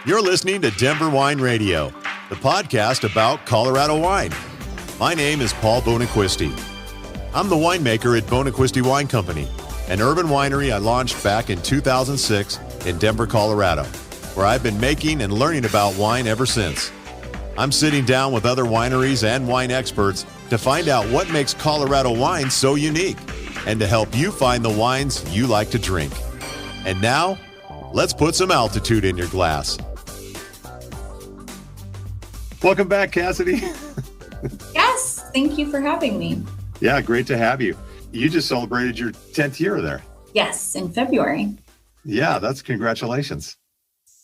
You're listening to Denver Wine Radio, the podcast about Colorado wine. My name is Paul Bonaquisti. I'm the winemaker at Bonaquisti Wine Company, an urban winery I launched back in 2006 in Denver, Colorado, where I've been making and learning about wine ever since. I'm sitting down with other wineries and wine experts to find out what makes Colorado wine so unique and to help you find the wines you like to drink. And now, let's put some altitude in your glass. Welcome back, Cassidee. Yes, thank you for having me. Yeah, great to have you. You just celebrated your 10th year there. Yes, in February. Yeah, that's congratulations.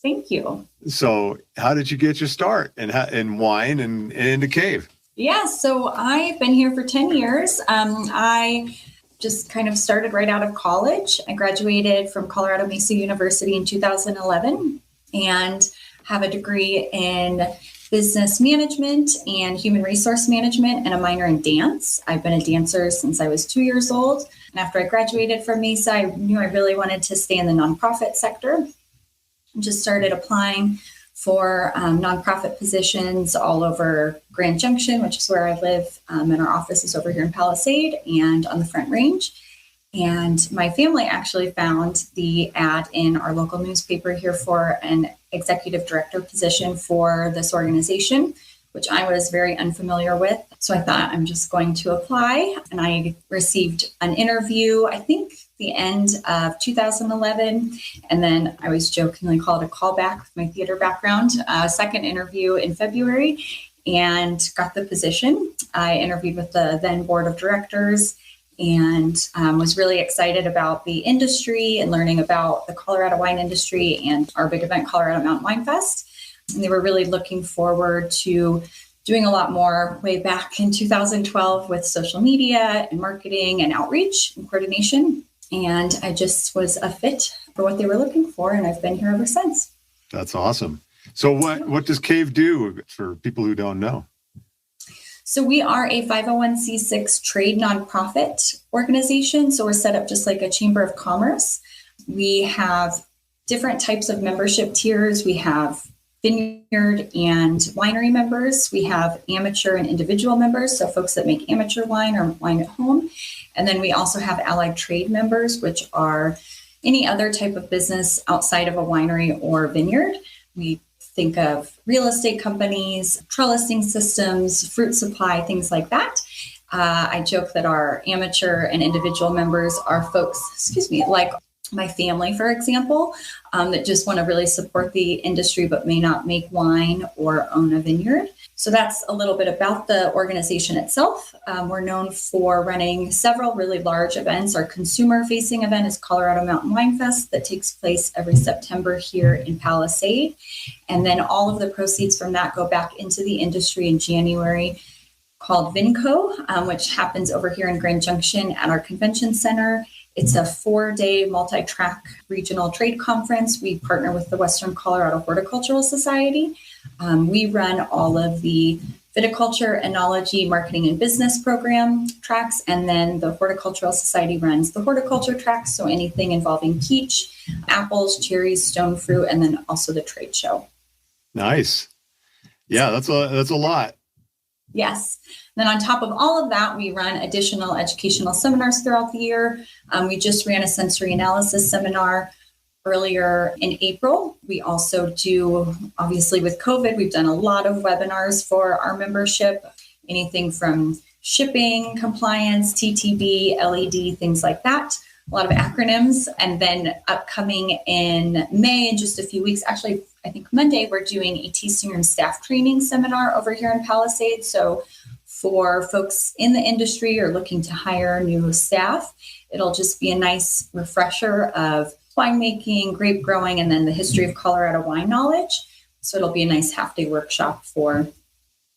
Thank you. So how did you get your start in wine and into Cave? Yeah, so I've been here for 10 years. I just kind of started right out of college. I graduated from Colorado Mesa University in 2011 and have a degree in business management and human resource management and a minor in dance. I've been a dancer since I was 2 years old. And after I graduated from Mesa, I knew I really wanted to stay in the nonprofit sector. I just started applying for nonprofit positions all over Grand Junction, which is where I live. And our office is over here in Palisade and on the Front Range. And my family actually found the ad in our local newspaper here for an executive director position for this organization, which I was very unfamiliar with. So I thought I'm just going to apply. And I received an interview, I think the end of 2011. And then I was jokingly called a callback with my theater background, second interview in February, and got the position. I interviewed with the then board of directors and was really excited about the industry and learning about the Colorado wine industry and our big event, Colorado Mountain Winefest. And they were really looking forward to doing a lot more way back in 2012 with social media and marketing and outreach and coordination. And I just was a fit for what they were looking for, and I've been here ever since. That's awesome. So what does Cave do for people who don't know? So we are a 501c6 trade nonprofit organization. So we're set up just like a chamber of commerce. We have different types of membership tiers. We have vineyard and winery members. We have amateur and individual members, so folks that make amateur wine or wine at home. And then we also have allied trade members, which are any other type of business outside of a winery or vineyard. We think of real estate companies, trellising systems, fruit supply, things like that. I joke that our amateur and individual members are folks, like my family, for example, that just want to really support the industry but may not make wine or own a vineyard. So that's a little bit about the organization itself. We're known for running several really large events. Our consumer-facing event is Colorado Mountain Winefest that takes place every September here in Palisade. And then all of the proceeds from that go back into the industry in January, called VinCO, which happens over here in Grand Junction at our convention center. It's a 4-day multi-track regional trade conference. We partner with the Western Colorado Horticultural Society. We run all of the Viticulture Enology marketing and business program tracks, and then the Horticultural Society runs the horticulture tracks, so anything involving peach, apples, cherries, stone fruit, and then also the trade show. Nice. Yeah, that's a lot. Yes. Then on top of all of that, we run additional educational seminars throughout the year. We just ran a sensory analysis seminar earlier in April. We also do, obviously with COVID, we've done a lot of webinars for our membership, anything from shipping, compliance, TTB, LED, things like that. A lot of acronyms. And then upcoming in May, in just a few weeks, actually, I think Monday, we're doing a tasting room staff training seminar over here in Palisade. So for folks in the industry or looking to hire new staff, it'll just be a nice refresher of winemaking, grape growing, and then the history of Colorado wine knowledge. So it'll be a nice half-day workshop for,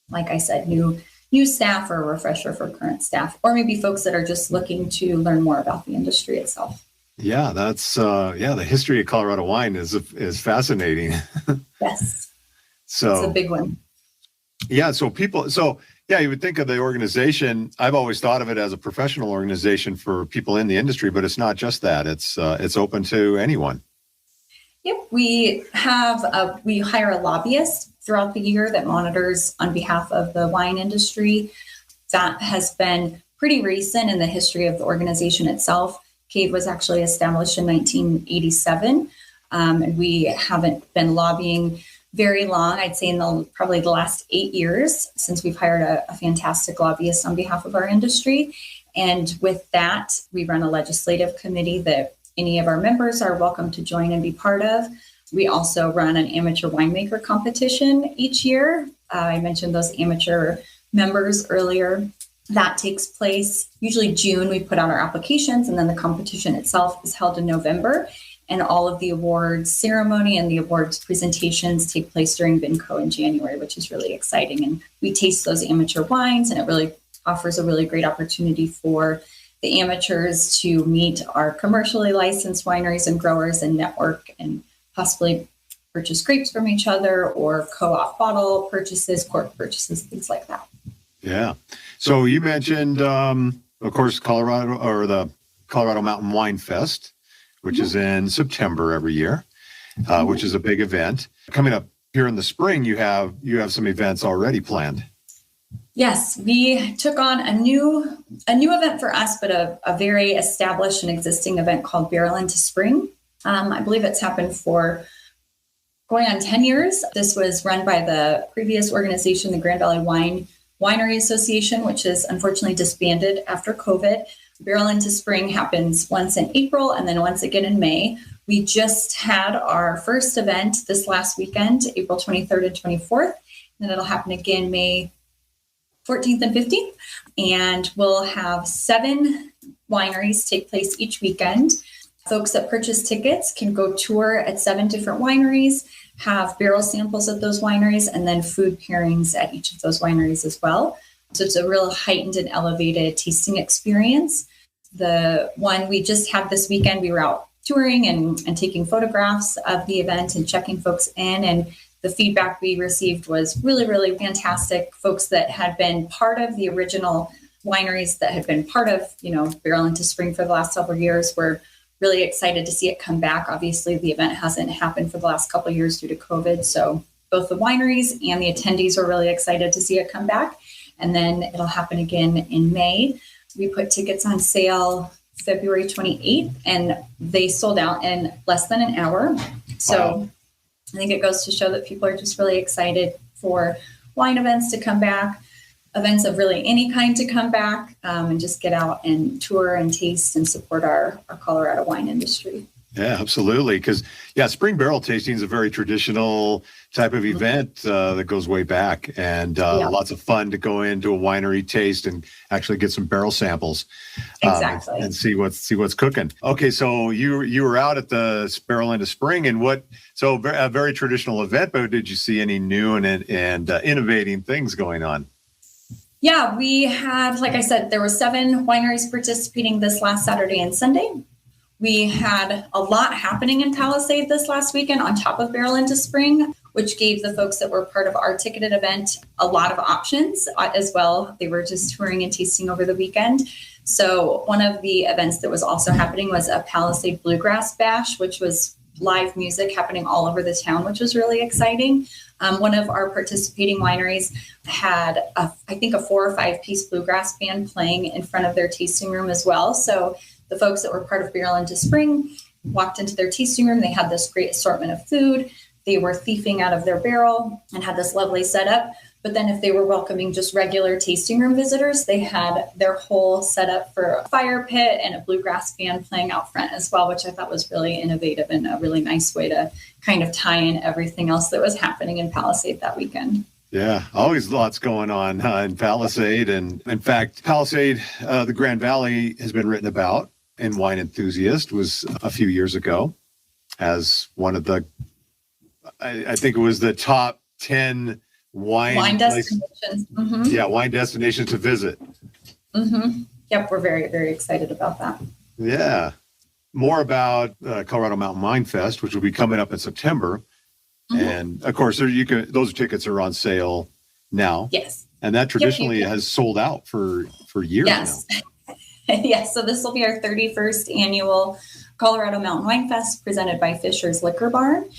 like I said, new staff or a refresher for current staff, or maybe folks that are just looking to learn more about the industry itself. Yeah, that's the history of Colorado wine is fascinating. Yes. So it's a big one. Yeah, you would think of the organization. I've always thought of it as a professional organization for people in the industry, but it's not just that. It's open to anyone. Yep, we hire a lobbyist throughout the year that monitors on behalf of the wine industry. That has been pretty recent in the history of the organization itself. CAVE was actually established in 1987, and we haven't been lobbying very long. I'd say in probably the last 8 years since we've hired a fantastic lobbyist on behalf of our industry. And with that, we run a legislative committee that any of our members are welcome to join and be part of. We also run an amateur winemaker competition each year. I mentioned those amateur members earlier. That takes place usually June. We put out our applications, and then the competition itself is held in November. And all of the awards ceremony and the awards presentations take place during VinCO in January, which is really exciting. And we taste those amateur wines, and it really offers a really great opportunity for the amateurs to meet our commercially licensed wineries and growers and network and possibly purchase grapes from each other or co-op bottle purchases, cork purchases, things like that. Yeah. So you mentioned, of course, the Colorado Mountain Winefest, which is in September every year, which is a big event. Coming up here in the spring, you have some events already planned. Yes, we took on a new event for us, but a very established and existing event called Barrel into Spring. I believe it's happened for going on 10 years. This was run by the previous organization, the Grand Valley Winery Association, which is unfortunately disbanded after COVID. Barrel into Spring happens once in April and then once again in May. We just had our first event this last weekend, April 23rd and 24th, and it'll happen again May 14th and 15th. And we'll have 7 wineries take place each weekend. Folks that purchase tickets can go tour at 7 different wineries, have barrel samples at those wineries, and then food pairings at each of those wineries as well. So it's a real heightened and elevated tasting experience. The one we just had this weekend, we were out touring and taking photographs of the event and checking folks in. And the feedback we received was really, really fantastic. Folks that had been part of the original wineries that had been part of, Barrel into Spring for the last several years were really excited to see it come back. Obviously, the event hasn't happened for the last couple of years due to COVID. So both the wineries and the attendees are really excited to see it come back. And then it'll happen again in May. We put tickets on sale February 28th, and they sold out in less than an hour. So wow. I think it goes to show that people are just really excited for wine events to come back, events of really any kind to come back, and just get out and tour and taste and support our Colorado wine industry. Yeah, absolutely. Because, spring barrel tasting is a very traditional type of event that goes way back, and lots of fun to go into a winery, taste, and actually get some barrel samples. Exactly. And see what's cooking. Okay, so you were out at the Barrel into Spring, and a very traditional event, but did you see any new and innovating things going on? Yeah, we had, like I said, there were 7 wineries participating this last Saturday and Sunday. We had a lot happening in Palisade this last weekend on top of Barrel into Spring, which gave the folks that were part of our ticketed event a lot of options as well. They were just touring and tasting over the weekend. So one of the events that was also happening was a Palisade Bluegrass Bash, which was live music happening all over the town, which was really exciting. One of our participating wineries had, I think, a 4 or 5 piece bluegrass band playing in front of their tasting room as well. So the folks that were part of Barrel into Spring walked into their tasting room. They had this great assortment of food. They were thieving out of their barrel and had this lovely setup. But then if they were welcoming just regular tasting room visitors, they had their whole setup for a fire pit and a bluegrass band playing out front as well, which I thought was really innovative and a really nice way to kind of tie in everything else that was happening in Palisade that weekend. Yeah, always lots going on in Palisade. And in fact, Palisade, the Grand Valley, has been written about in Wine Enthusiast, was a few years ago as one of the, I think it was the top 10 wine destinations. Mm-hmm. Yeah, wine destinations to visit. Mm-hmm. Yep, we're very, very excited about that. Yeah. More about Colorado Mountain Winefest, which will be coming up in September. Mm-hmm. And of course, those tickets are on sale now. Yes. And that traditionally has sold out for years now. Yes, so this will be our 31st annual Colorado Mountain Winefest presented by Fisher's Liquor Barn.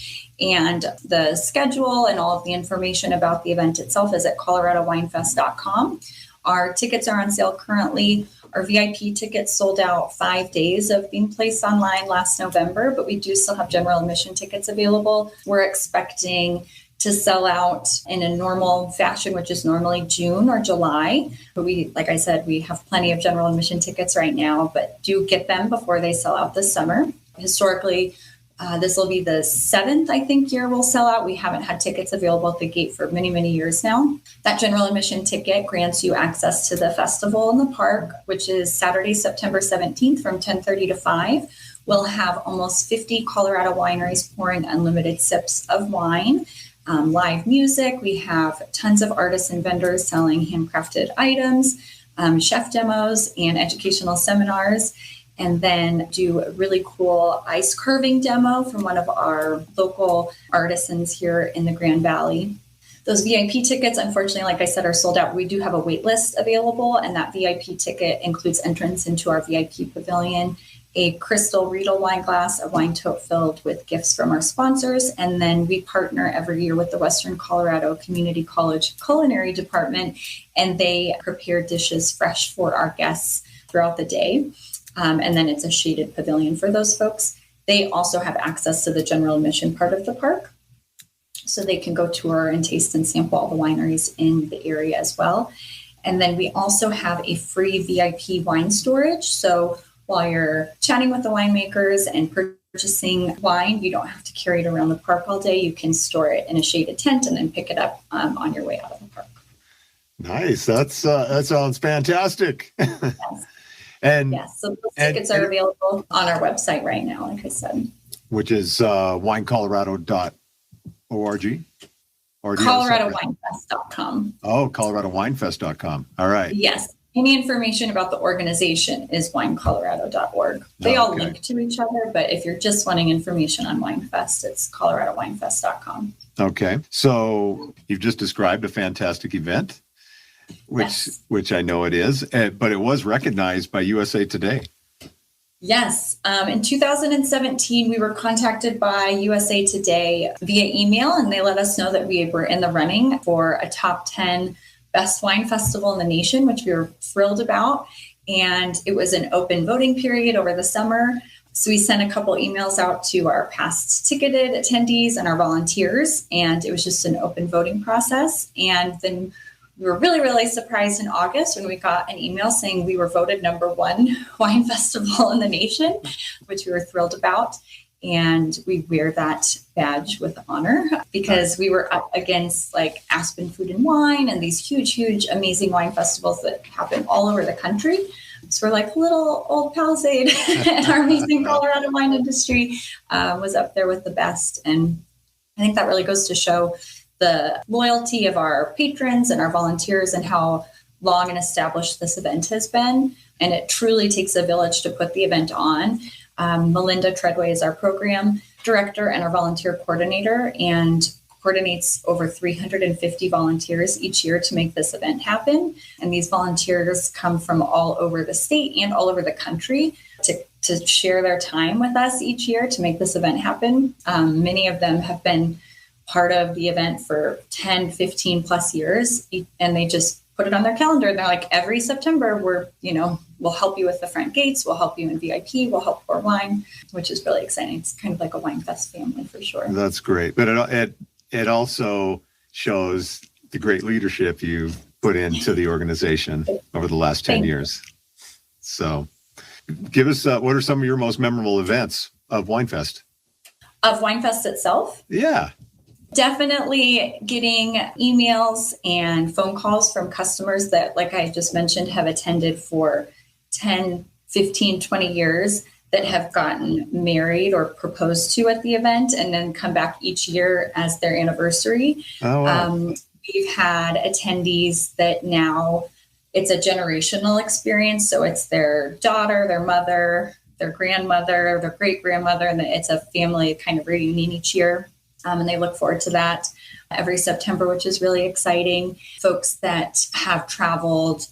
And the schedule and all of the information about the event itself is at coloradowinefest.com. Our tickets are on sale currently. Our VIP tickets sold out 5 days of being placed online last November, but we do still have general admission tickets available. We're expecting to sell out in a normal fashion, which is normally June or July. But like I said, we have plenty of general admission tickets right now, but do get them before they sell out this summer. Historically, this will be the 7th, I think, year we'll sell out. We haven't had tickets available at the gate for many, many years now. That general admission ticket grants you access to the festival in the park, which is Saturday, September 17th from 10:30 to 5. We'll have almost 50 Colorado wineries pouring unlimited sips of wine. Live music. We have tons of artists and vendors selling handcrafted items, chef demos, and educational seminars. And then do a really cool ice curving demo from one of our local artisans here in the Grand Valley. Those VIP tickets, unfortunately, like I said, are sold out. We do have a wait list available, and that VIP ticket includes entrance into our VIP pavilion, a crystal Riedel wine glass, a wine tote filled with gifts from our sponsors. And then we partner every year with the Western Colorado Community College Culinary Department, and they prepare dishes fresh for our guests throughout the day. And then it's a shaded pavilion for those folks. They also have access to the general admission part of the park, so they can go tour and taste and sample all the wineries in the area as well. And then we also have a free VIP wine storage. So while you're chatting with the winemakers and purchasing wine, you don't have to carry it around the park all day. You can store it in a shaded tent and then pick it up on your way out of the park. Nice. That sounds fantastic. Yes. And yes, so those tickets are available on our website right now, like I said. Which is winecolorado.org? Or ColoradoWinefest.com. Oh, ColoradoWinefest.com. All right. Yes. Any information about the organization is winecolorado.org. They all link to each other, but if you're just wanting information on Winefest, it's ColoradoWinefest.com. Okay. So you've just described a fantastic event, which I know it is, but it was recognized by USA Today. Yes. In 2017, we were contacted by USA Today via email, and they let us know that we were in the running for a top 10 best wine festival in the nation, which we were thrilled about. And it was an open voting period over the summer. So we sent a couple emails out to our past ticketed attendees and our volunteers, and it was just an open voting process. And then we were really, really surprised in August when we got an email saying we were voted number 1 wine festival in the nation, which we were thrilled about. And we wear that badge with honor because we were up against like Aspen Food and Wine and these huge, huge, amazing wine festivals that happen all over the country. So we're like little old Palisade, and our amazing Colorado wine industry was up there with the best. And I think that really goes to show the loyalty of our patrons and our volunteers and how long and established this event has been. And it truly takes a village to put the event on. Melinda Treadway is our program director and our volunteer coordinator, and coordinates over 350 volunteers each year to make this event happen. And these volunteers come from all over the state and all over the country to share their time with us each year to make this event happen. Many of them have been part of the event for 10, 15 plus years, and they just put it on their calendar. And they're like, every September, we'll help you with the front gates. We'll help you in VIP. We'll help pour wine, which is really exciting. It's kind of like a Winefest family for sure. That's great. But it also shows the great leadership you put into the organization over the last 10 years. So give us, what are some of your most memorable events of Winefest? Of Winefest itself? Yeah. Definitely getting emails and phone calls from customers that, like I just mentioned, have attended for 10, 15, 20 years that have gotten married or proposed to at the event and then come back each year as their anniversary. Oh, wow. We've had attendees that now it's a generational experience. So it's their daughter, their mother, their grandmother, their great-grandmother, and it's a family kind of reunion each year. And they look forward to that every September, which is really exciting. Folks that have traveled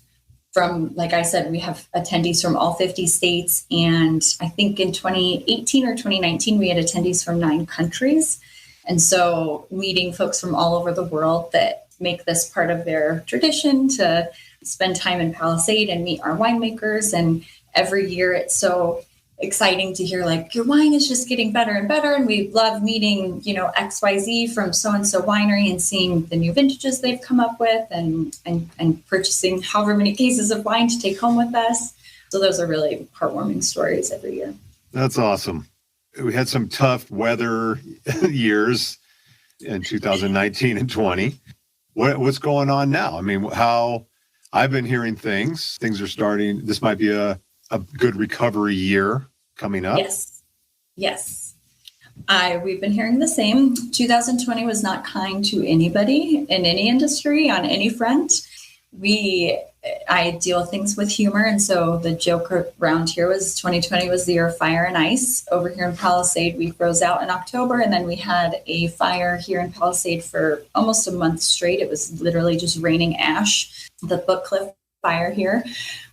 from, like I said, we have attendees from all 50 states. And I think in 2018 or 2019, we had attendees from 9 countries. And so meeting folks from all over the world that make this part of their tradition to spend time in Palisade and meet our winemakers. And every year it's so exciting to hear like, your wine is just getting better and better. And we love meeting, XYZ from so-and-so winery and seeing the new vintages they've come up with and purchasing however many cases of wine to take home with us. So those are really heartwarming stories every year. That's awesome. We had some tough weather years in 2019 and 20. What's going on now? I mean, how I've been hearing things are starting. This might be a good recovery year coming up. Yes. We've been hearing the same. 2020 was not kind to anybody in any industry on any front. I deal with things with humor. And so the joke around here was 2020 was the year of fire and ice. Over here in Palisade, we froze out in October. And then we had a fire here in Palisade for almost a month straight. It was literally just raining ash, the Book Cliff fire here.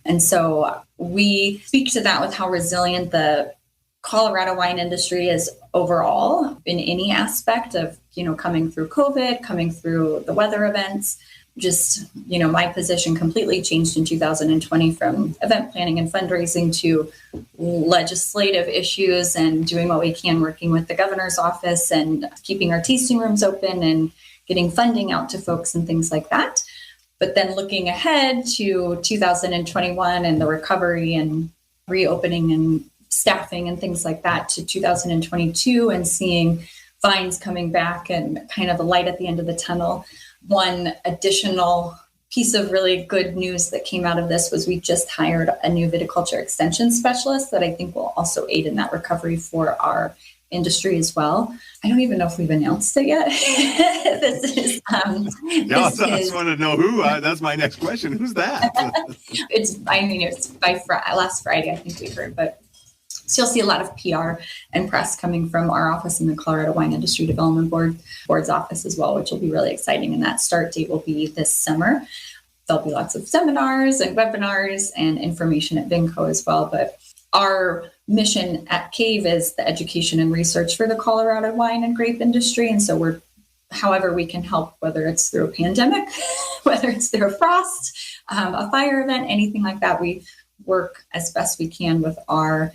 And so we speak to that with how resilient the Colorado wine industry is overall in any aspect of, coming through COVID, coming through the weather events. Just, my position completely changed in 2020 from event planning and fundraising to legislative issues and doing what we can, working with the governor's office and keeping our tasting rooms open and getting funding out to folks and things like that. But then looking ahead to 2021 and the recovery and reopening and staffing and things like that to 2022 and seeing vines coming back and kind of a light at the end of the tunnel. One additional piece of really good news that came out of this was we just hired a new viticulture extension specialist that I think will also aid in that recovery for our industry as well. I don't even know if we've announced it yet. I just want to know who. That's my next question. Who's that? It's by last Friday, I think we heard, but so you'll see a lot of PR and press coming from our office in the Colorado Wine Industry Development Board's office as well, which will be really exciting. And that start date will be this summer. There'll be lots of seminars and webinars and information at VinCO as well. But our mission at CAVE is the education and research for the Colorado wine and grape industry. And so however we can help, whether it's through a pandemic, whether it's through a frost, a fire event, anything like that, we work as best we can with our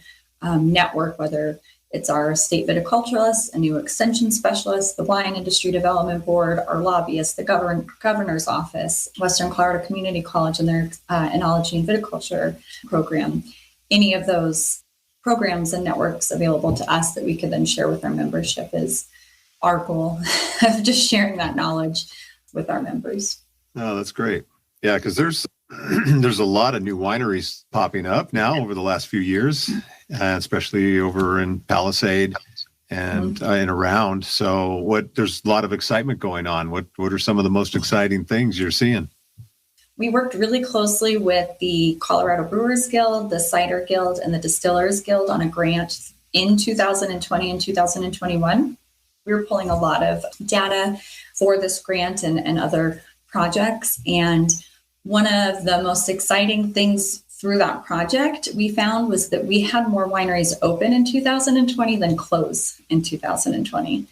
network, whether it's our state viticulturalists, a new extension specialist, the Wine Industry Development Board, our lobbyists, the governor's office, Western Colorado Community College and their Enology and Viticulture program. Any of those programs and networks available to us that we could then share with our membership is our goal of just sharing that knowledge with our members. Oh, that's great. Yeah, because there's a lot of new wineries popping up now over the last few years, especially over in Palisade and around. So there's a lot of excitement going on. What are some of the most exciting things you're seeing? We worked really closely with the Colorado Brewers Guild, the Cider Guild, and the Distillers Guild on a grant in 2020 and 2021. We were pulling a lot of data for this grant and other projects. And one of the most exciting things through that project we found was that we had more wineries open in 2020 than close in 2020.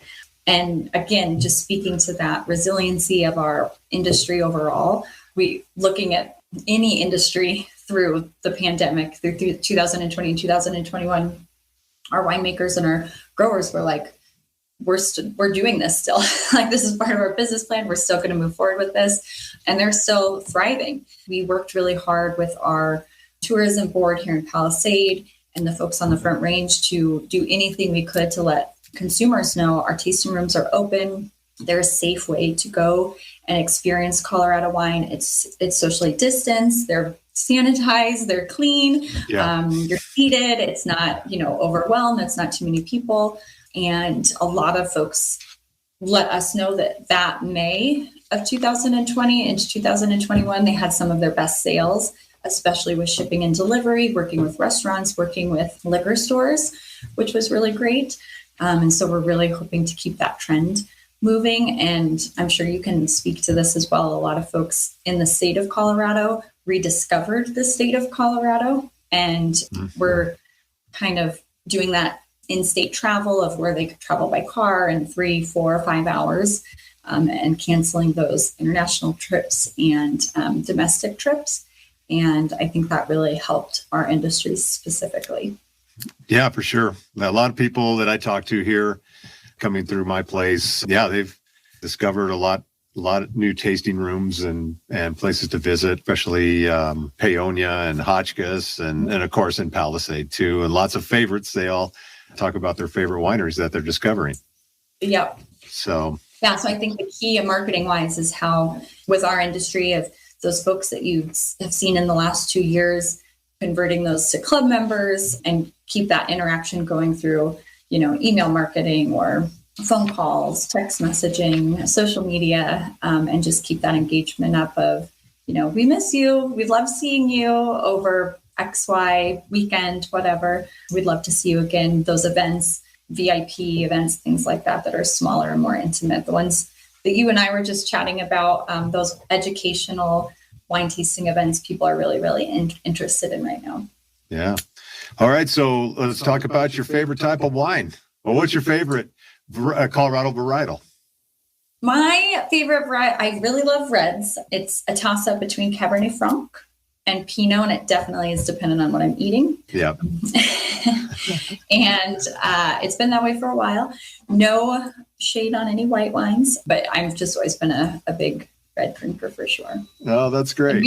And again, just speaking to that resiliency of our industry overall, looking at any industry through the pandemic, through 2020 and 2021, our winemakers and our growers were like, we're doing this still. Like, this is part of our business plan. We're still going to move forward with this. And they're still thriving. We worked really hard with our tourism board here in Palisade and the folks on the Front Range to do anything we could to let consumers know our tasting rooms are open. They're a safe way to go and experience Colorado wine. It's socially distanced. They're sanitized. They're clean. Yeah. You're seated. It's not, overwhelmed. It's not too many people. And a lot of folks let us know that May of 2020 into 2021, they had some of their best sales, especially with shipping and delivery, working with restaurants, working with liquor stores, which was really great. And so we're really hoping to keep that trend moving. And I'm sure you can speak to this as well. A lot of folks in the state of Colorado rediscovered the state of Colorado. And we're kind of doing that in-state travel of where they could travel by car in 3, 4, 5 hours, and canceling those international trips and domestic trips. And I think that really helped our industry specifically. Yeah, for sure. A lot of people that I talk to here coming through my place, they've discovered a lot of new tasting rooms and places to visit, especially Paonia and Hotchkiss and of course in Palisade too. And lots of favorites. They all talk about their favorite wineries that they're discovering. Yep. So I think the key marketing wise is how with our industry of those folks that you have seen in the last 2 years, converting those to club members and keep that interaction going through, email marketing or phone calls, text messaging, social media, and just keep that engagement up of, we miss you. We love seeing you over XY weekend, whatever. We'd love to see you again. Those events, VIP events, things like that are smaller and more intimate. The ones that you and I were just chatting about, those educational wine tasting events, people are really, really interested in right now. Yeah. All right. So let's talk about your favorite type of wine. Well, what's your favorite Colorado varietal? My favorite variety, I really love reds. It's a toss-up between Cabernet Franc and Pinot, and it definitely is dependent on what I'm eating. Yeah. And it's been that way for a while. No shade on any white wines, but I've just always been a big red drinker for sure. Oh, that's great.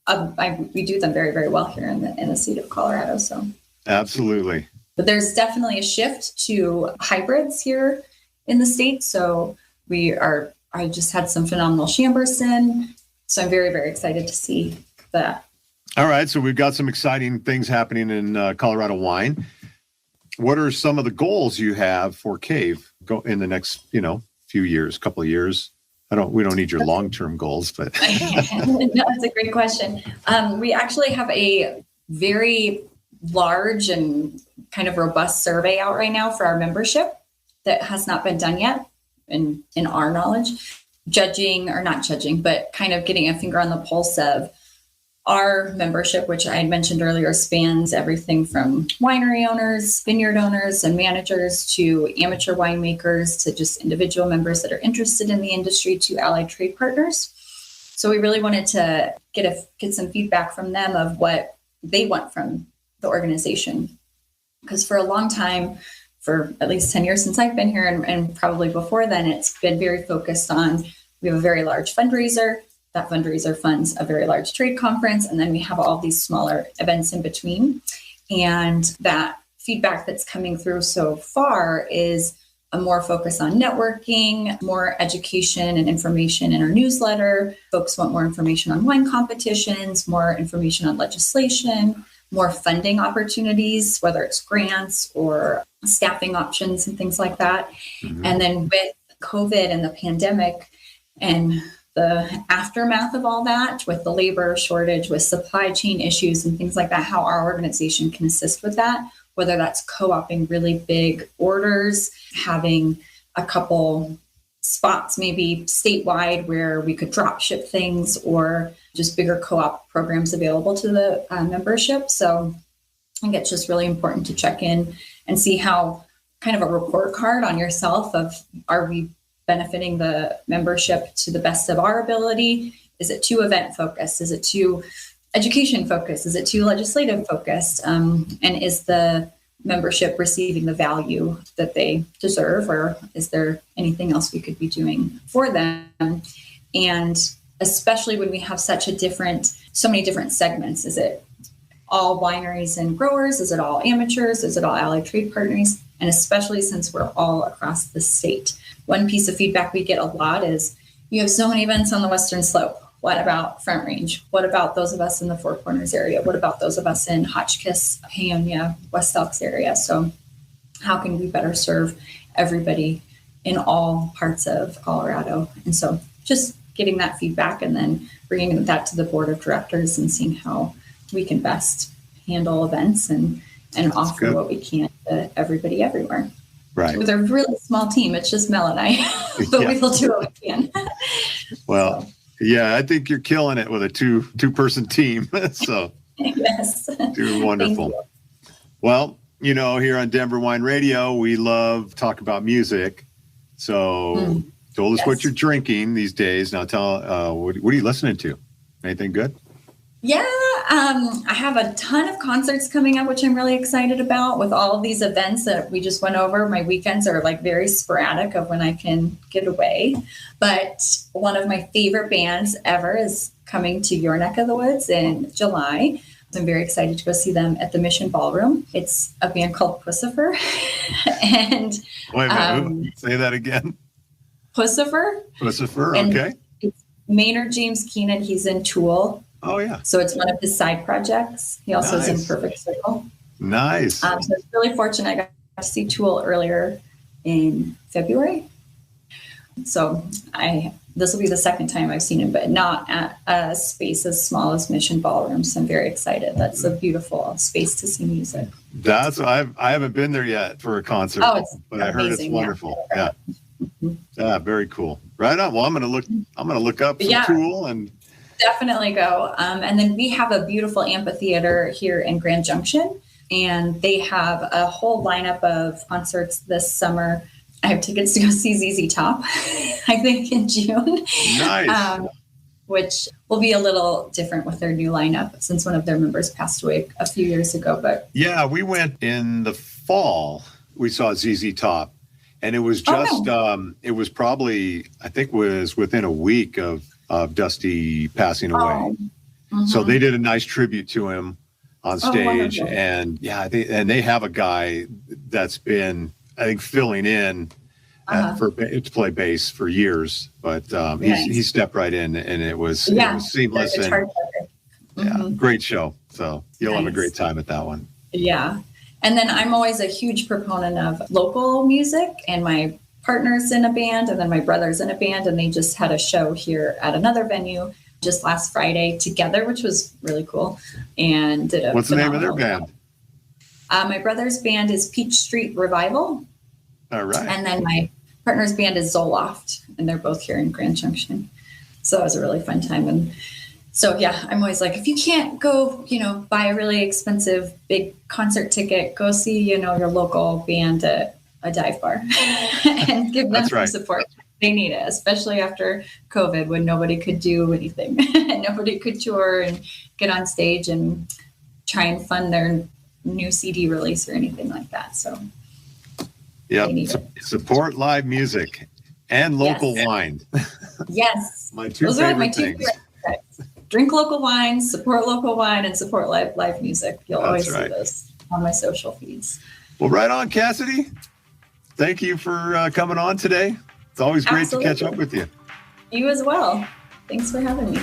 And we do them very, very well here in the state of Colorado. So absolutely. But there's definitely a shift to hybrids here in the state. So I just had some phenomenal Chamberson. So I'm very, very excited to see that. All right. So we've got some exciting things happening in Colorado wine. What are some of the goals you have for Cave in the next, few years, couple of years? We don't need your long-term goals, but. No, that's a great question. We actually have a very large and kind of robust survey out right now for our membership that has not been done yet in our knowledge, not judging, but kind of getting a finger on the pulse of our membership, which I had mentioned earlier, spans everything from winery owners, vineyard owners, and managers to amateur winemakers to just individual members that are interested in the industry to allied trade partners. So we really wanted to get some feedback from them of what they want from the organization. Because for a long time, for at least 10 years since I've been here and probably before then, it's been very focused on, we have a very large fundraiser. That fundraiser funds a very large trade conference. And then we have all these smaller events in between. And that feedback that's coming through so far is a more focus on networking, more education and information in our newsletter. Folks want more information on wine competitions, more information on legislation, more funding opportunities, whether it's grants or staffing options and things like that. Mm-hmm. And then with COVID and the pandemic and the aftermath of all that, with the labor shortage, with supply chain issues and things like that, how our organization can assist with that, whether that's co-oping really big orders, having a couple spots maybe statewide where we could drop ship things, or just bigger co-op programs available to the membership. So I think it's just really important to check in and see how kind of a report card on yourself of, are we benefiting the membership to the best of our ability? Is it too event focused? Is it too education focused? Is it too legislative focused? And is the membership receiving the value that they deserve, or is there anything else we could be doing for them? And especially when we have so many different segments, is it all wineries and growers? Is it all amateurs? Is it all allied trade partners? And especially since we're all across the state. One piece of feedback we get a lot is, you have so many events on the Western Slope. What about Front Range? What about those of us in the Four Corners area? What about those of us in Hotchkiss, Paonia, West Elks area? So how can we better serve everybody in all parts of Colorado? And so just getting that feedback and then bringing that to the board of directors and seeing how we can best handle events and offer what we can to everybody everywhere. Right. With a really small team, it's just Mel and I, but we will do what we can. Well, Yeah, I think you're killing it with a two-person team. So Yes. doing wonderful. Well, here on Denver Wine Radio, we love talk about music. So told us what you're drinking these days. Now tell, what are you listening to? Anything good? Yeah, I have a ton of concerts coming up, which I'm really excited about with all of these events that we just went over. My weekends are like very sporadic of when I can get away. But one of my favorite bands ever is coming to your neck of the woods in July. I'm very excited to go see them at the Mission Ballroom. It's a band called Pussifer. And wait a minute, say that again. Pussifer, okay. It's Maynard James Keenan. He's in Tool. Oh, yeah. So it's one of his side projects. He also is in Perfect Circle. Nice. So it's really fortunate. I got to see Tool earlier in February. So this will be the second time I've seen him, but not at a space as small as Mission Ballroom. So I'm very excited. That's a beautiful space to see music. I haven't been there yet for a concert, but I heard it's wonderful. Yeah. Yeah, very cool. Right on. Well, I'm going to look up some Tool and definitely go. And then we have a beautiful amphitheater here in Grand Junction, and they have a whole lineup of concerts this summer. I have tickets to go see ZZ Top, I think in June. Nice. Which will be a little different with their new lineup since one of their members passed away a few years ago. But yeah, we went in the fall. We saw ZZ Top, and it was just, it was probably, I think was within a week of Dusty passing away. So they did a nice tribute to him on stage. And they have a guy that's been, I think, filling in to play bass for years, but he stepped right in, and it was seamless and great show. So you'll have a great time at that one. Yeah. And then I'm always a huge proponent of local music, and my partner's in a band, and then my brother's in a band, and they just had a show here at another venue just last Friday together, which was really cool. And what's the name of their band? My brother's band is Peach Street Revival. All right. And then my partner's band is Zoloft, and they're both here in Grand Junction. So it was a really fun time. And so, I'm always like, if you can't go, buy a really expensive big concert ticket, go see, your local band at a dive bar and give them some support. They need it, especially after COVID when nobody could do anything and nobody could tour and get on stage and try and fund their new CD release or anything like that. So support live music and local wine. Yes. Those are my two favorite things. Drink local wine, support local wine, and support live music. You'll always see this on my social feeds. Well, right on, Cassidee. Thank you for coming on today. It's always great to catch up with you. You as well. Thanks for having me.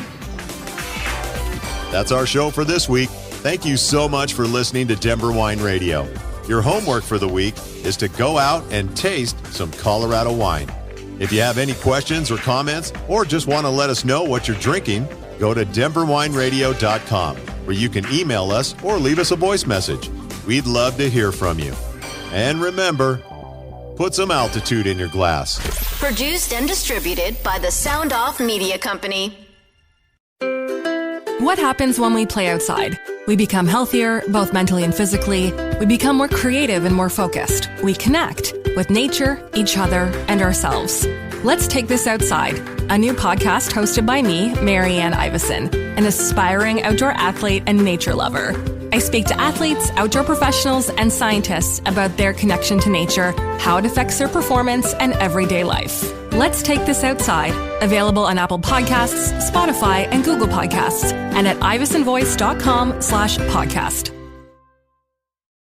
That's our show for this week. Thank you so much for listening to Denver Wine Radio. Your homework for the week is to go out and taste some Colorado wine. If you have any questions or comments, or just want to let us know what you're drinking, go to denverwineradio.com, where you can email us or leave us a voice message. We'd love to hear from you. And remember, put some altitude in your glass. Produced and distributed by the Sound Off Media Company. What happens when we play outside? We become healthier, both mentally and physically. We become more creative and more focused. We connect with nature, each other, and ourselves. Let's Take This Outside, a new podcast hosted by me, Marianne Iveson, an aspiring outdoor athlete and nature lover. I speak to athletes, outdoor professionals, and scientists about their connection to nature, how it affects their performance, and everyday life. Let's Take This Outside, available on Apple Podcasts, Spotify, and Google Podcasts, and at ivesonvoice.com/podcast.